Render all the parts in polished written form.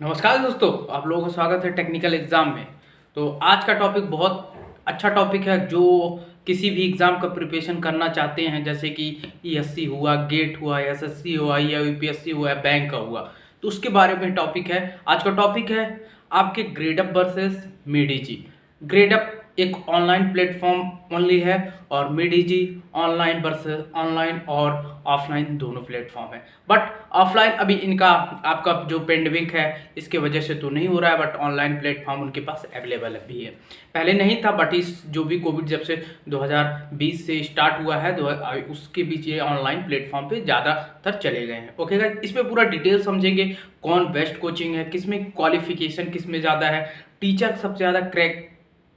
नमस्कार दोस्तों, आप लोगों का स्वागत है टेक्निकल एग्ज़ाम में। तो आज का टॉपिक बहुत अच्छा टॉपिक है। जो किसी भी एग्ज़ाम का प्रिपरेशन करना चाहते हैं, जैसे कि ईएससी हुआ, गेट हुआ, एसएससी हुआ या यूपीएससी हुआ, बैंक का हुआ, तो उसके बारे में टॉपिक है। आज का टॉपिक है आपके ग्रेडअप वर्सेस मिडीजी। ग्रेडअप एक ऑनलाइन प्लेटफॉर्म ओनली है और मिडीजी ऑनलाइन वर्सेस ऑनलाइन और ऑफलाइन दोनों प्लेटफॉर्म है। बट ऑफलाइन अभी इनका आपका जो पेंडेमिक है इसके वजह से तो नहीं हो रहा है, बट ऑनलाइन प्लेटफॉर्म उनके पास अवेलेबल भी है। पहले नहीं था, बट इस जो भी कोविड जब से 2020 से स्टार्ट हुआ है उसके बीच ये ऑनलाइन प्लेटफॉर्म पे ज़्यादातर चले गए हैं। ओके गाइस, इस पर पूरा डिटेल समझेंगे। कौन बेस्ट कोचिंग है, किसमें क्वालिफिकेशन किसमें ज़्यादा है, टीचर सबसे ज़्यादा क्रैक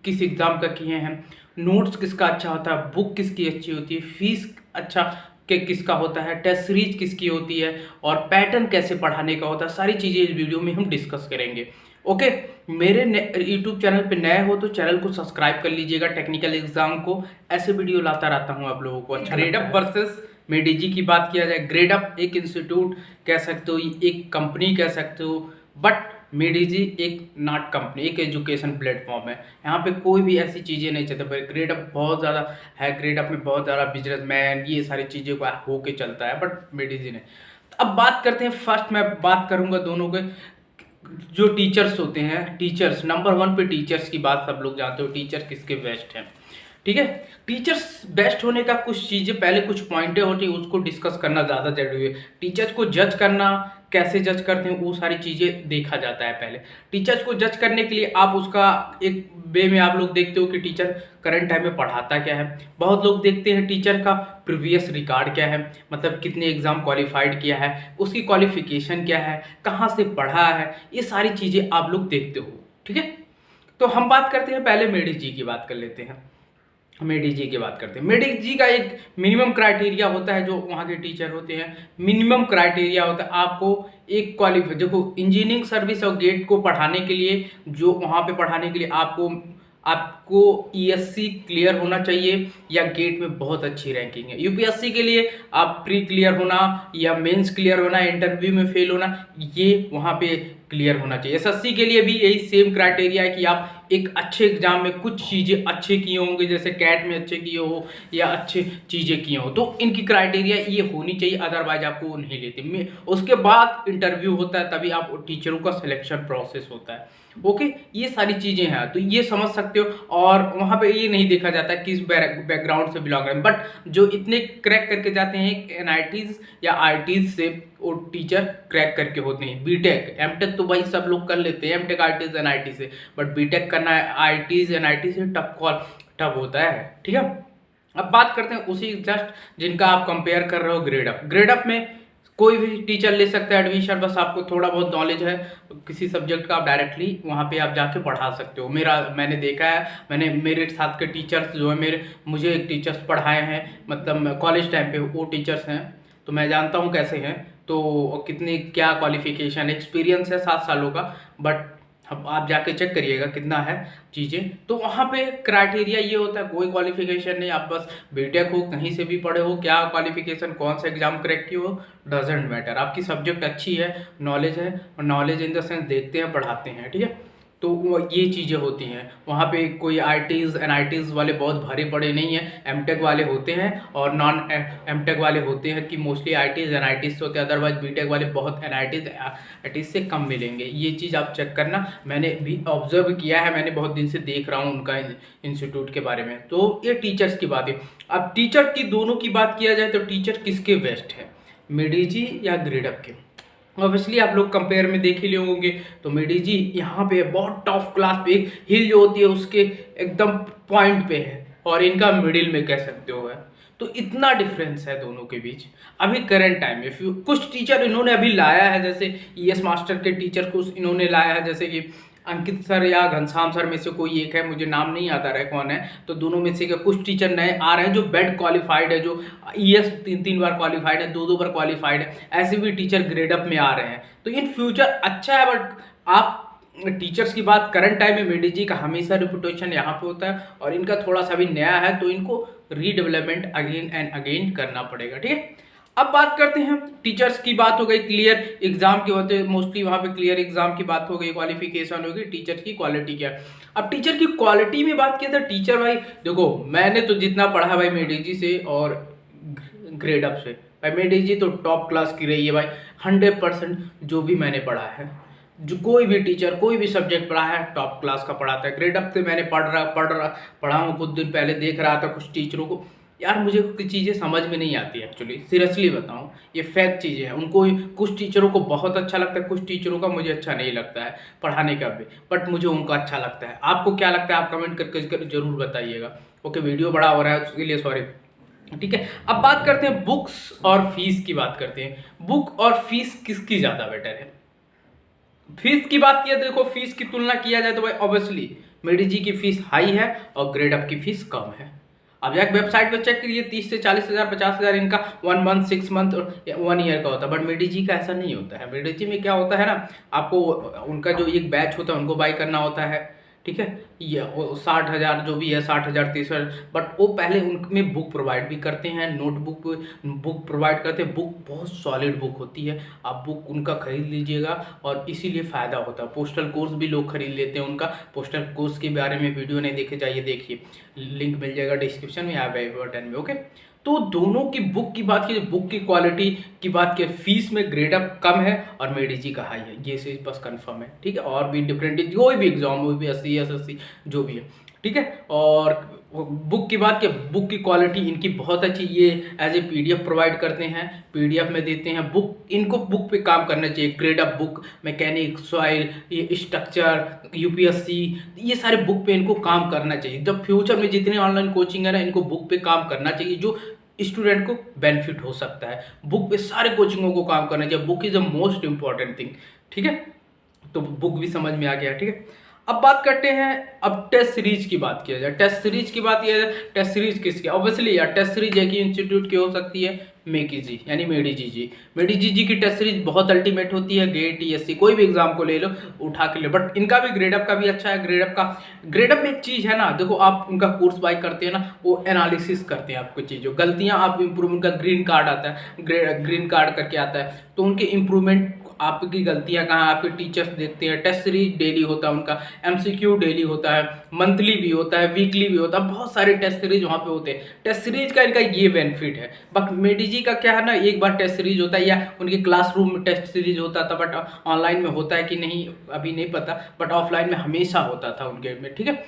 किस एग्ज़ाम का किए हैं, नोट्स किसका अच्छा होता है, बुक किसकी अच्छी होती है, फीस अच्छा के किसका होता है, टेस्ट सीरीज किसकी होती है और पैटर्न कैसे पढ़ाने का होता है, सारी चीज़ें इस वीडियो में हम डिस्कस करेंगे। ओके, मेरे यूट्यूब चैनल पे नए हो तो चैनल को सब्सक्राइब कर लीजिएगा। टेक्निकल एग्जाम को ऐसे वीडियो लाता रहता हूँ आप लोगों को अच्छा। ग्रेडअप वर्सेस मिडीजी की बात किया जाए, ग्रेडअप एक इंस्टीट्यूट कह सकते हो, एक कंपनी कह सकते हो, बट मिडीजी एक नॉट कंपनी, एक एजुकेशन प्लेटफॉर्म है। यहाँ पे कोई भी ऐसी चीज़ें नहीं चलती। पर ग्रेडअप बहुत ज़्यादा है, ग्रेडअप में बहुत ज़्यादा बिजनेसमैन ये सारी चीज़ें को होके चलता है, बट मिडीजी ने। अब बात करते हैं, फर्स्ट मैं बात करूँगा दोनों के जो टीचर्स होते हैं। टीचर्स नंबर वन पे टीचर्स की बात सब लोग जानते हो, टीचर किसके बेस्ट हैं। ठीक है, टीचर्स बेस्ट होने का कुछ चीज़ें पहले कुछ पॉइंटें होती हैं, उसको डिस्कस करना ज़्यादा जरूरी है। टीचर्स को जज करना, कैसे जज करते हैं वो सारी चीज़ें देखा जाता है। पहले टीचर्स को जज करने के लिए आप उसका एक वे में आप लोग देखते हो कि टीचर करंट टाइम में पढ़ाता क्या है। बहुत लोग देखते हैं टीचर का प्रीवियस रिकॉर्ड क्या है, मतलब कितने एग्जाम क्वालिफाइड किया है, उसकी क्वालिफिकेशन क्या है, कहाँ से पढ़ा है, ये सारी चीज़ें आप लोग देखते हो। ठीक है, तो हम बात करते हैं, पहले मेडी की बात कर लेते हैं। मेडी की बात करते हैं। मेडी का एक मिनिमम क्राइटेरिया होता है, जो वहाँ के टीचर होते हैं मिनिमम क्राइटेरिया होता है आपको एक क्वालिफाई। देखो, इंजीनियरिंग सर्विस और गेट को पढ़ाने के लिए, जो वहाँ पे पढ़ाने के लिए आपको आपको ईएससी क्लियर होना चाहिए या गेट में बहुत अच्छी रैंकिंग है। यूपीएससी के लिए आप प्री क्लियर होना या मेंस क्लियर होना, इंटरव्यू में फेल होना, ये वहाँ पे क्लियर होना चाहिए। एसएससी के लिए भी यही सेम क्राइटेरिया है कि आप एक अच्छे एग्जाम में कुछ चीज़ें अच्छे किए होंगे, जैसे कैट में अच्छे किए हो या अच्छे चीज़ें किए हो, तो इनकी क्राइटेरिया ये होनी चाहिए, अदरवाइज आपको नहीं लेते। उसके बाद इंटरव्यू होता है, तभी आप टीचरों का सिलेक्शन प्रोसेस होता है। ओके, ये सारी चीज़ें हैं, तो ये समझ सकते हो। और वहाँ पे ये नहीं देखा जाता किस बैकग्राउंड से बिलोंग है, बट जो इतने क्रैक करके जाते हैं एनआईटीज या आईटीज से, वो टीचर क्रैक करके होते हैं। बीटेक एमटेक तो भाई सब लोग कर लेते हैं, एमटेक आईटीज एनआईटी से, बट बीटेक करना है आईटीज एनआईटी से टफ होता है। ठीक है, अब बात करते हैं उसी जस्ट जिनका आप कंपेयर कर रहे हो। ग्रेडअप, ग्रेडअप में कोई भी टीचर ले सकता है एडमिशन, बस आपको थोड़ा बहुत नॉलेज है किसी सब्जेक्ट का, आप डायरेक्टली वहाँ पे आप जाके पढ़ा सकते हो। मैंने देखा है, मैंने मेरे साथ के टीचर्स जो है मुझे एक टीचर्स पढ़ाए हैं, मतलब कॉलेज टाइम पे वो टीचर्स हैं, तो मैं जानता हूँ कैसे हैं, तो कितनी क्या क्वालिफिकेशन एक्सपीरियंस है 7 सालों का। बट अब आप जाके चेक करिएगा कितना है चीज़ें, तो वहाँ पे क्राइटेरिया ये होता है, कोई क्वालिफिकेशन नहीं, आप बस बीटेक हो, कहीं से भी पढ़े हो, क्या क्वालिफिकेशन, कौन सा एग्जाम क्रैक किए हो, डजेंट मैटर, आपकी सब्जेक्ट अच्छी है, नॉलेज है, और नॉलेज इन द सेंस देखते हैं पढ़ाते हैं। ठीक है, तो ये चीज़ें होती हैं वहाँ पे। कोई आईटीज़ एनआईटीज़ वाले बहुत भारी पड़े नहीं हैं, एमटेक वाले होते हैं और नॉन एमटेक वाले होते हैं, कि मोस्टली आईटीज़ एनआईटीज़ से होते हैं, अदरवाइज बीटेक वाले बहुत एनआईटीज़ से कम मिलेंगे। ये चीज़ आप चेक करना, मैंने भी ऑब्जर्व किया है, मैंने बहुत दिन से देख रहा हूँ उनका इंस्टीट्यूट के बारे में। तो ये टीचर्स की बात है। अब टीचर की दोनों की बात किया जाए तो टीचर किसके बेस्ट है, मिडीजी या ग्रेडअप के। ऑब्वियसली आप लोग कंपेयर में देख ही लिए होंगे, तो मिडीजी यहाँ पे बहुत टॉप क्लास पे, हिल जो होती है उसके एकदम पॉइंट पे है, और इनका मिडिल में कह सकते हो है। तो इतना डिफरेंस है दोनों के बीच अभी करंट टाइम में। कुछ टीचर इन्होंने अभी लाया है, जैसे ईएस मास्टर के टीचर को इन्होंने लाया है, जैसे कि अंकित सर या घनश्याम सर में से कोई एक है, मुझे नाम नहीं आता रहा कौन है, तो दोनों में से कुछ टीचर नए आ रहे हैं जो बेड क्वालिफाइड है, जो ईएस 3 बार क्वालिफाइड है, 2 बार क्वालिफाइड है, ऐसे भी टीचर ग्रेडअप में आ रहे हैं। तो इन फ्यूचर अच्छा है, बट आप टीचर्स की बात करंट टाइम में मेडी का हमेशा रिपुटेशन यहाँ पे होता है, और इनका थोड़ा सा भी नया है, तो इनको रीडेवलपमेंट अगेन एंड अगेन करना पड़ेगा। ठीक है, अब बात करते हैं टीचर्स की। बात हो गई क्लियर एग्जाम की होते हैं मोस्टली, वहां पे क्लियर एग्जाम की बात हो गई, क्वालिफिकेशन होगी, टीचर की क्वालिटी क्या है। अब टीचर की क्वालिटी में बात किया था, टीचर भाई देखो मैंने तो जितना पढ़ा भाई मेडीजी से और ग्रेड अप से, भाई मेडीजी तो टॉप क्लास की रही है भाई। 100% जो भी मैंने पढ़ा है, जो कोई भी टीचर कोई भी सब्जेक्ट पढ़ा है टॉप क्लास का पढ़ाता है। ग्रेड अप से मैंने पढ़ा हूँ, कुछ दिन पहले देख रहा था कुछ टीचरों को, यार मुझे कुछ चीज़ें समझ में नहीं आती एक्चुअली, सीरियसली बताऊं ये फैक्ट चीज़ें हैं। उनको कुछ टीचरों को बहुत अच्छा लगता है, कुछ टीचरों का मुझे अच्छा नहीं लगता है पढ़ाने का भी, बट मुझे उनका अच्छा लगता है। आपको क्या लगता है आप कमेंट करके जरूर बताइएगा। ओके, वीडियो बड़ा हो रहा है उसके लिए सॉरी, ठीक है। अब बात करते हैं बुक्स और फीस की बात करते हैं। बुक और फीस किसकी ज़्यादा बेटर है? फीस की बात किया तो देखो, फीस की तुलना किया जाए तो भाई ऑब्वियसली मेडीजी की फीस हाई है और ग्रेड अप की फीस कम है। अब एक वेबसाइट पे चेक करिए, 30 से 40 हज़ार 50 हज़ार इनका 1 मंथ 6 मंथ और 1 ईयर का होता है, बट मेडीजी का ऐसा नहीं होता है। मेडीजी में क्या होता है ना, आपको उनका जो एक बैच होता है उनको बाई करना होता है, ठीक है। ये 60 हज़ार जो भी है, 60 हज़ार 30 हज़ार, बट वो पहले उनमें बुक प्रोवाइड भी करते हैं, नोटबुक बुक प्रोवाइड करते हैं। बुक बहुत सॉलिड बुक होती है, आप बुक उनका खरीद लीजिएगा और इसीलिए फ़ायदा होता है। पोस्टल कोर्स भी लोग खरीद लेते हैं उनका। पोस्टल कोर्स के बारे में वीडियो नहीं देखे जाइए, देखिए लिंक मिल जाएगा डिस्क्रिप्शन में या वेब बटन में। ओके, तो दोनों की बुक की बात की, बुक की क्वालिटी की बात की, फीस में ग्रेड अप कम है और मेडीजी का हाई है, ये चीज़ बस कंफर्म है, ठीक है। और भी डिफरेंट कोई भी एग्जाम हो भी, एससी एसएससी जो भी है, ठीक है। और बुक की बात की, बुक की क्वालिटी इनकी बहुत अच्छी, ये एज ए पीडीएफ प्रोवाइड करते हैं, पीडीएफ में देते हैं बुक। इनको बुक पे काम करना चाहिए, grade up book, mechanic, soil, ये स्ट्रक्चर, यूपीएससी, ये सारे बुक पे इनको काम करना चाहिए। जब फ्यूचर में जितने ऑनलाइन कोचिंग है ना, इनको बुक पे काम करना चाहिए, जो स्टूडेंट को बेनिफिट हो सकता है। बुक पे सारे कोचिंगों को काम करना चाहिए, book is the most important thing, ठीक है। तो बुक भी समझ में आ गया, ठीक है। अब बात करते हैं, अब टेस्ट सीरीज की बात किया जाए। टेस्ट सीरीज की बात किया जाए, टेस्ट सीरीज किसकी? ऑब्वियसली यार टेस्ट सीरीज एक ही इंस्टीट्यूट की हो सकती है, मेकीजी यानी मेडीजी जी। मेडीजी जी की टेस्ट सीरीज बहुत अल्टीमेट होती है, गेट टीएससी कोई भी एग्जाम को ले लो उठा के ले, बट इनका भी ग्रेडअप का भी अच्छा है। ग्रेडअप में एक चीज़ है ना, देखो आप उनका कोर्स बाय करते हैं ना, वो एनालिसिस करते हैं आपको चीज़ों गलतियां, आप इंप्रूवमेंट का ग्रीन कार्ड आता है, ग्रीन कार्ड करके आता है, तो उनके इंप्रूवमेंट आपकी गलतियां कहाँ, आपके टीचर्स देखते हैं। टेस्ट सीरीज डेली होता है उनका, एमसीक्यू डेली होता है, मंथली भी होता है, वीकली भी होता है, बहुत सारे टेस्ट सीरीज वहाँ पे होते हैं। टेस्ट सीरीज का इनका ये बेनिफिट है। बट मेडीजी का क्या है ना, एक बार टेस्ट सीरीज होता है या उनके क्लासरूम में टेस्ट सीरीज होता था, बट ऑनलाइन में होता है कि नहीं अभी नहीं पता, बट ऑफलाइन में हमेशा होता था उनके में, ठीक है।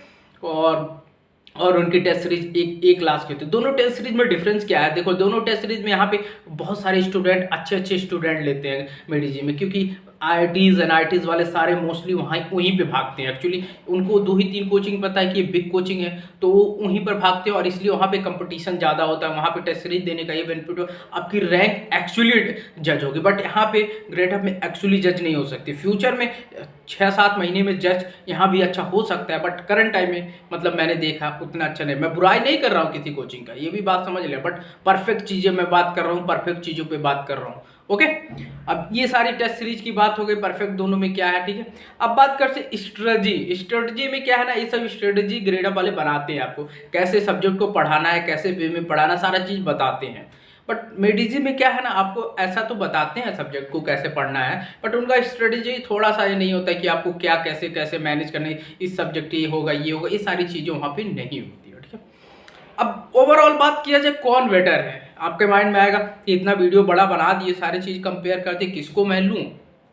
और उनकी टेस्ट सीरीज एक क्लास की होती है। दोनों टेस्ट सीरीज में डिफरेंस क्या है, देखो दोनों टेस्ट सीरीज में यहाँ पे बहुत सारे स्टूडेंट अच्छे स्टूडेंट लेते हैं मेडीजी में, क्योंकि आईआईटीज एनआईटीज वाले सारे मोस्टली वहीं पे भागते हैं। एक्चुअली उनको 2 ही 3 कोचिंग पता है कि ये बिग कोचिंग है, तो वो वहीं पर भागते हैं और इसलिए वहाँ पे कंपटीशन ज़्यादा होता है। वहाँ पे टेस्ट सीरीज देने का ये बेनिफिट हो, आपकी रैंक एक्चुअली जज होगी, बट यहाँ पे ग्रेडअप में एक्चुअली जज नहीं हो सकती। फ्यूचर में 6-7 महीने में जज यहाँ भी अच्छा हो सकता है, बट करंट टाइम में मतलब मैंने देखा उतना अच्छा नहीं। मैं बुराई नहीं कर रहा हूँ किसी कोचिंग का, ये भी बात समझ लें, बट परफेक्ट चीज़ें मैं बात कर रहा हूँ, परफेक्ट चीज़ों पे बात कर रहा हूँ। ओके, अब ये सारी टेस्ट सीरीज की बात हो गई, परफेक्ट दोनों में क्या है, ठीक है। अब बात करते स्ट्रेटजी में क्या है ना, ये सब स्ट्रेटजी ग्रेडअप वाले बनाते हैं, आपको कैसे सब्जेक्ट को पढ़ाना है, कैसे वे में पढ़ाना, सारा चीज़ बताते हैं। बट मेडीजी में क्या है ना, आपको ऐसा तो बताते हैं सब्जेक्ट को कैसे पढ़ना है, बट उनका स्ट्रेटजी थोड़ा सा ये नहीं होता है कि आपको क्या कैसे कैसे मैनेज करना है, इस सब्जेक्ट ये होगा ये होगा, ये सारी चीज़ें वहाँ पे नहीं होती है, ठीक है। अब ओवरऑल बात किया जाए कौन बेटर है, आपके माइंड में आएगा कि इतना वीडियो बड़ा बना दिए, सारी चीज़ कंपेयर करते किसको मैं लूँ,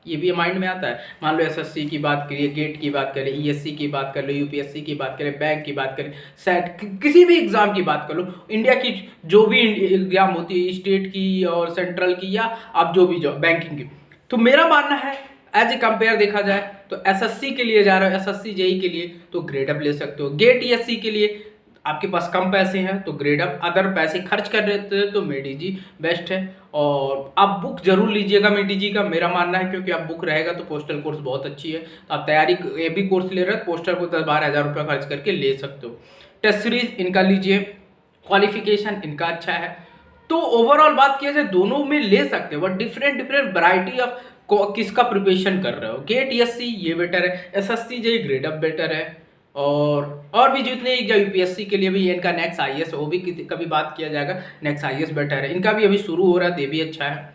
ये भी माइंड में आता है। मान लो एसएससी की बात करिए, गेट की बात करें, ईएससी की बात कर लो, यूपीएससी की बात करें, बैंक की बात करें, सेट किसी भी एग्जाम की बात कर लो, इंडिया की जो भी एग्जाम होती है, स्टेट की और सेंट्रल की या आप जो भी बैंकिंग की, तो मेरा मानना है एज ए कंपेयर देखा जाए तो एसएससी के लिए जा रहे हो, एसएससी जेई के लिए तो ग्रेडअप ले सकते हो। गेट ईएससी के लिए आपके पास कम पैसे हैं तो ग्रेडअप, अदर पैसे खर्च कर रहे थे तो मेडीजी बेस्ट है। और आप बुक जरूर लीजिएगा मेडीजी का, मेरा मानना है, क्योंकि आप बुक रहेगा तो पोस्टल कोर्स बहुत अच्छी है, तो आप तैयारी ये भी कोर्स ले रहे हैं, पोस्टल को 10-12 हज़ार रुपये खर्च करके ले सकते हो। टेस्ट सीरीज इनका लीजिए, क्वालिफिकेशन इनका अच्छा है, तो ओवरऑल बात किया जाए दोनों में ले सकते हो, बट डिफरेंट वैरायटी ऑफ किसका प्रिपरेशन कर रहे हो। गेट ईएससी ये बेटर है, एसएससी जेई ग्रेडअप बेटर है, और भी जितने यूपीएससी के लिए भी इनका नेक्स्ट आईएएस वो भी कभी बात किया जाएगा। नेक्स्ट आईएएस बेटर है, इनका भी अभी शुरू हो रहा है, ये भी अच्छा है।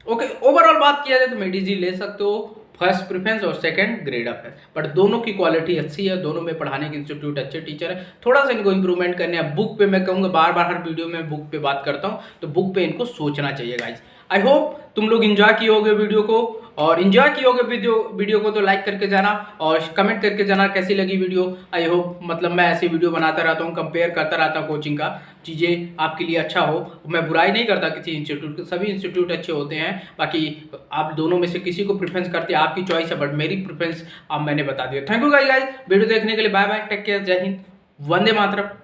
ओके, ओवरऑल बात किया जाए तो मेडिजी ले सकते हो, फर्स्ट प्रेफरेंस और सेकंड ग्रेड अप है, बट दोनों की क्वालिटी अच्छी है, दोनों में पढ़ाने के इंस्टीट्यूट अच्छे टीचर है। थोड़ा सा इनको इंप्रूवमेंट करने हैं। बुक पे मैं कहूँगा, बार बार हर वीडियो में बुक पे बात करता हूँ, तो बुक पे इनको सोचना चाहिए गाइज। आई होप तुम लोग एंजॉय किए होगे वीडियो को, और एंजॉय किए होगे वीडियो को तो लाइक करके जाना और कमेंट करके जाना कैसी लगी वीडियो। आई होप मतलब मैं ऐसी वीडियो बनाता रहता हूँ, कंपेयर करता रहता हूँ कोचिंग का, चीज़ें आपके लिए अच्छा हो। मैं बुराई नहीं करता किसी इंस्टीट्यूट के, सभी इंस्टीट्यूट अच्छे होते हैं, बाकी आप दोनों में से किसी को प्रेफरेंस करते हैं, आपकी चॉइस है, बट मेरी प्रेफरेंस अब मैंने बता दिया। थैंक यू गाइस, वीडियो देखने के लिए। बाय बाय, टेक केयर, जय हिंद, वंदे मातरम।